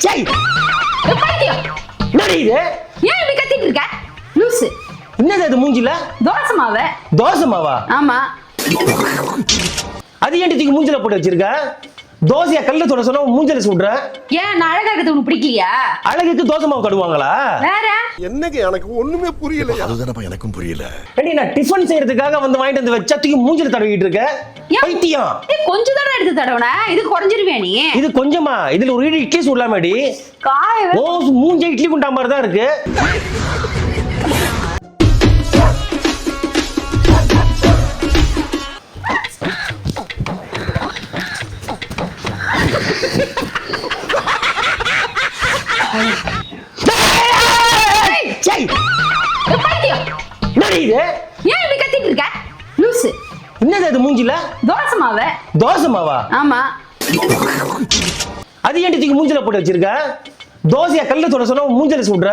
சை பைத்தியம். என்னடி இது? ஏன் இப்படி கத்திட்டு இருக்க? லூசு. என்னது அது மூஞ்சில? தோசை மாவு. தோசை மாவா? ஆமா. அது ஏன் தூக்கி மூஞ்சில போட்டு வச்சிருக்க? தோசையா கல்ல தொட சொன்னா மூஞ்சில சுடுற? ஏன் நான் அழகா இருக்கிறது உனக்கு பிடிக்கலையா? அழகுக்கு தோசை மாவு கடுவாங்களா? வேற என்னங்க எனக்கு ஒண்ணுமே புரியல. அதுதானப்பா எனக்கும் புரியல. ஏடி நான் டிஃபன் செய்யறதுக்காக வந்து வாங்கிட்டு வந்து வச்சா தூக்கி மூஞ்சில தடவிட்டு இருக்க? பைத்தியம். கொஞ்சம் தானே எடுத்து தடவன, இது குறைஞ்சிருவே நீ. இது கொஞ்சமா? இதுல ஒரு இட்லி சுடலாமேடி. காய ஓ மூஞ்ச இட்லி குண்டா மாதிரி தான் இருக்கு. ஏன் இப்படி கத்திட்டு இருக்க? லூசு. என்னது அது மூஞ்சில? தோசை மாவு. தோசை மாவா? ஆமா. அது ஏன் தூக்கி மூஞ்சில போட்டு வச்சிருக்க? தோசையா கல்ல தொட சொன்னா மூஞ்சில சுடுற?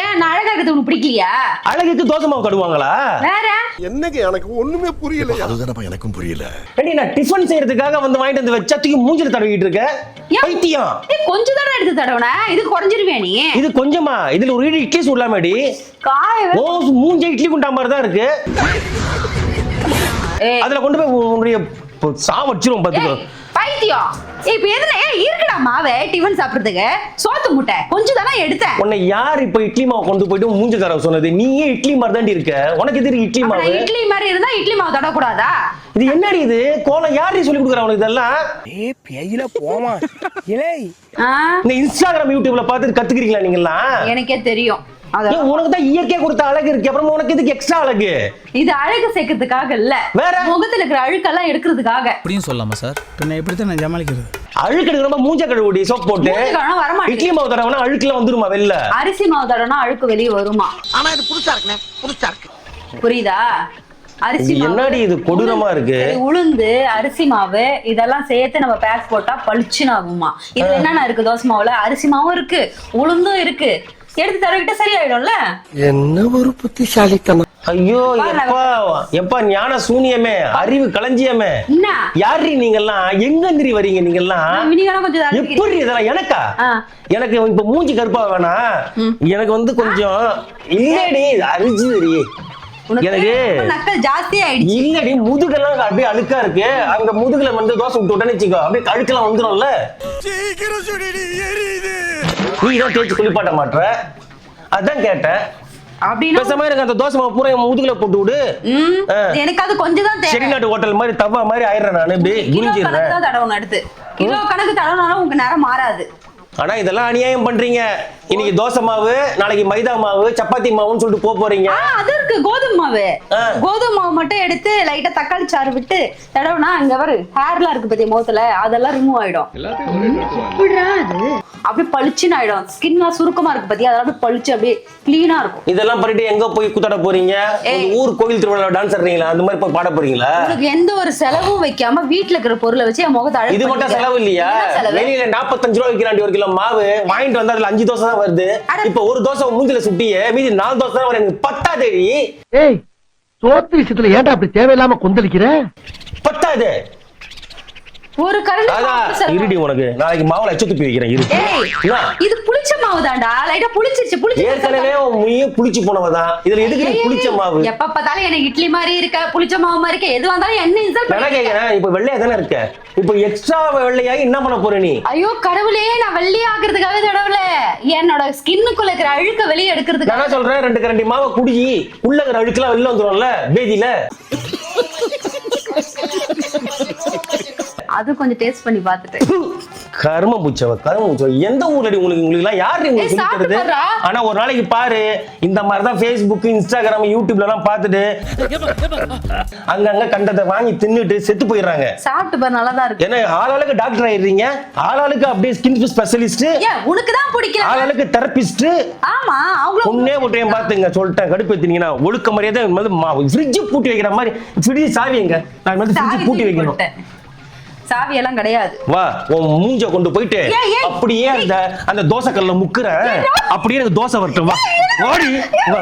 ஏன் நான் அழகா இருக்கிறது உனக்கு பிடிக்கலையா? அழகுக்கு தோசை மாவு கடுவாங்களா? வேற என்னங்க எனக்கு ஒண்ணுமே புரியல. அதுதானப்பா எனக்கும் புரியல. ஏடி நான் டிஃபன் செய்யறதுக்காக வந்து வாங்கிட்டு வந்து வச்சா தூக்கி மூஞ்சில தடவிட்டு இருக்க? பைத்தியம். கொஞ்சம் தானே எடுத்து தடவன, இது குறைஞ்சிருவே நீ. இது கொஞ்சமா? இதுல ஒரு இட்லி சுடலாமேடி. காய ஓ மூஞ்ச இட்லி குண்டா மாதிரி தான் இருக்கு. அதுல கொண்டு போய் உன்னுடைய சாவடிச்சிரும் பாத்துக்கோ. பைத்தியம். இப்ப எதுல இருக்குடா மாவே டிஃபன் சாப்பிடுறதுக்கு? சோத்து முட்டை கொஞ்சம் தானே எடுத்தேன். உன்னை யார் இப்ப இட்லி மாவு கொண்டு போயிட்டு மூஞ்ச தடவ சொன்னது? நீயே இட்லி மாதிரி தாண்டி இருக்க. உனக்கு எதிரி இட்லி மாவு? இட்லி மாதிரி இருந்தா இட்லி மாவு தடவ கூடாதா? இது என்னடி இது? கோலம் யாரு சொல்லி கொடுக்குறா உனக்கு இதெல்லாம்? ஏய் பேயில போமா. இலே இந்த இன்ஸ்டாகிராம் யூடியூப்ல பார்த்து கத்துக்கிறீங்களா நீங்களா? எனக்கே தெரியும். உனக்கு தான் இயற்கையா கொடுத்த அழகு இருக்கு, அப்புறம் உனக்கு இதுக்கு எக்ஸ்ட்ரா அழகு? இது அழகு சேர்க்கறதுக்காக இல்ல, வேற முகத்துல இருக்கிற அழுக்கெல்லாம் எடுக்கிறதுக்காக. அப்படியும் சொல்லலாமா சார்? பின்ன எப்படித்தான் நான் சமாளிக்கிறது? அழுக்கு எடுக்கிறப்ப மூஞ்ச கழுவுடி சோப் போட்டு. இட்லி மாவு தடவைனா அழுக்குல வந்துருமா வெளில? அரிசி மாவு தடவைனா அழுக்கு வெளியே வருமா? ஆனா இது புதுசா இருக்குனே, புதுசா இருக்கு. புரியுதா? அரிசி என்னடி இது கொடூரமா இருக்கு? உளுந்து அரிசி மாவு இதெல்லாம் சேர்த்து நம்ம பேக் போட்டா பளிச்சுன்னு ஆகுமா? இது என்னென்ன இருக்கு? தோசை மாவுல அரிசி மாவும் இருக்கு, உளுந்தும் இருக்கு. எடுத்து தடவிட்டு சரியாயிடும்ல. என்ன ஒரு புத்திசாலித்தனம். ஐயோ எப்பா எப்பா ஞான சூனியமே, அறிவு களஞ்சியமே. என்ன யாரி நீங்கெல்லாம்? எங்கந்திரி வரீங்க நீங்கெல்லாம்? எப்படி இதெல்லாம் எனக்கா? எனக்கு இப்ப மூஞ்சி கருப்பா வேணாம், எனக்கு வந்து கொஞ்சம் இல்லடி அரிஜிரி. எனக்கு ஜாஸ்தியா ஆயிடுச்சு. இல்லடி முதுகெல்லாம் அப்படியே அழுக்கா இருக்கு. அங்க முதுகுல வந்து தோசை விட்டு விட்டேன்னு வச்சுக்கோ, அப்படியே அழுக்கெல்லாம் வந்துடும்ல. நீ தான் தேய்ச்சி குளிப்பாட்ட மாட்டற, அதான் கேட்டேன். பேசாம எனக்கு அந்த தோசை மாவு பூரா முதுகுல போட்டு விடு. எனக்கு அது கொஞ்சம் தான் தேவை. செட்டிநாட்டு ஹோட்டல் மாதிரி தவா மாதிரி ஆயிடுறேன் நானு. இப்படி குனிஞ்சிடுறேன். தடவணும் எடுத்து கிலோ கணக்கு தடவனாலும் உங்க நேரம் மாறாது. ஆனா இதெல்லாம் அநியாயம் பண்றீங்க. இன்னைக்கு தோசை மாவு, நாளைக்கு மைதா மாவு, சப்பாத்தி மாவுன்னு சொல்லிட்டு போறீங்க. அது இருக்கு கோதுமை மாவு. கோதுமை மாவு மட்டும் எடுத்து லைட்டா தக்காளி சாறு விட்டு தடவுனா அங்க வரு ஹேர்லாம் இருக்கு பத்திய முகத்துல, அதெல்லாம் ரிமூவ் ஆயிடும். அப்படியே பளிச்சுன்னு ஆயிடும். ஸ்கின்லாம் சுருக்கமா இருக்கு பத்தியா, அதெல்லாம் பளிச்சு அப்படியே கிளீனா இருக்கும். இதெல்லாம் பண்ணிட்டு எங்க போய் குத்தாட போறீங்க? ஊர் கோவில் திருவிழா டான்ஸ் ஆடுறீங்களா? அந்த மாதிரி போய் பாட போறீங்களா? உங்களுக்கு எந்த ஒரு செலவும் வைக்காம வீட்டுல இருக்கிற பொருளை வச்சு என் முகத்தை அழகு. இது மட்டும் செலவு இல்லையா? வெளியில 45 ரூபாய் விற்கிறாண்டி ஒரு கிலோ மாவு வாங்கிட்டு வந்தா அதுல 5 தோசை தான் வருது. இப்ப ஒரு தோசை மூஞ்சில சுட்டியே, மீதி 4 தோசை தான் வரும். எனக்கு பத்தாதேடி. ஏய் சோத்து விஷயத்துல ஏன்டா அப்படி தேவையில்லாம கொந்தளிக்கிற? பத்தாது. ஒரு கரண்டி இருடி, உனக்கு நாளைக்கு மாவுல எச்ச துப்பி வைக்கிறேன் இரு. இது புளிச்ச மாவு தான்டா, லைட்டா புளிச்சிருச்சு. புளிச்சு ஏற்கனவே நீயே புளிச்சு போனவதான், இதுல எதுக்கு நீ புளிச்ச மாவு? எப்ப பார்த்தாலும் எனக்கு இட்லி மாதிரி இருக்க, புளிச்ச மாவு மாதிரி இருக்க, எது வந்தாலும் என்ன இன்சல்ட் பண்ண கேக்குறேன். இப்ப வெள்ளையா தானே இருக்க, இப்ப எக்ஸ்ட்ரா வெள்ளையாகி என்ன பண்ண போற நீ? ஐயோ கடவுளே, நான் வெள்ளை ஆக்குறதுக்காக தடவல, என்னோட ஸ்கின்னுக்குள்ள இருக்கிற அழுக்க வெளியே எடுக்கிறதுக்கு. நான் சொல்றேன் 2 கரண்டி மாவை குடி, உள்ள இருக்கிற அழுக்கெல்லாம் வெளில வந்துரும்ல பேதியில. அது கொஞ்சம் டேஸ்ட் பண்ணி பார்த்துட்டு. கர்ம புச்சவ எந்த ஊர்லடி உங்களுக்கு எல்லாம் யாரு உங்களுக்கு சொல்லி தருது? ஆனா ஒரு நாளைக்கு பாரு, இந்த மாதிரி தான் Facebook, Instagram, YouTubeல எல்லாம் பார்த்துட்டு அங்கங்க கண்டதை வாங்கி தின்னுட்டு செத்து போயிடுறாங்க. சாப்பிட்டு பாரு, நல்லா தான் இருக்கு. ஏன்னா ஆளாளுக்கு டாக்டர் ஆயிடுறீங்க, ஆளாளுக்கு அப்படியே ஸ்கின் ஸ்பெஷலிஸ்ட், உனக்கு தான் பிடிக்கல, ஆளாளுக்கு தெரபிஸ்ட். ஆமா, அவங்கள ஒண்ணே போட்டு பாத்துங்க சொல்லிட்டேன். கடுப்பு ஏத்தினீங்கன்னா ஒழுக்க மரியாதை ஃப்ரிட்ஜ் பூட்டி வைக்கிற மாதிரி ஃப்ரிட்ஜ் சாவிங்க. நான் வந்து ஃப்ரிட்ஜ் பூட்டி வைக்கணும். சாவி எல்லாம் கிடையாது. வா உன் மூஞ்ச கொண்டு போயிட்டு அப்படியே அந்த தோசை கல்ல முக்குற, அப்படியே எனக்கு தோசை வரட்டும். வா ஓடி வா.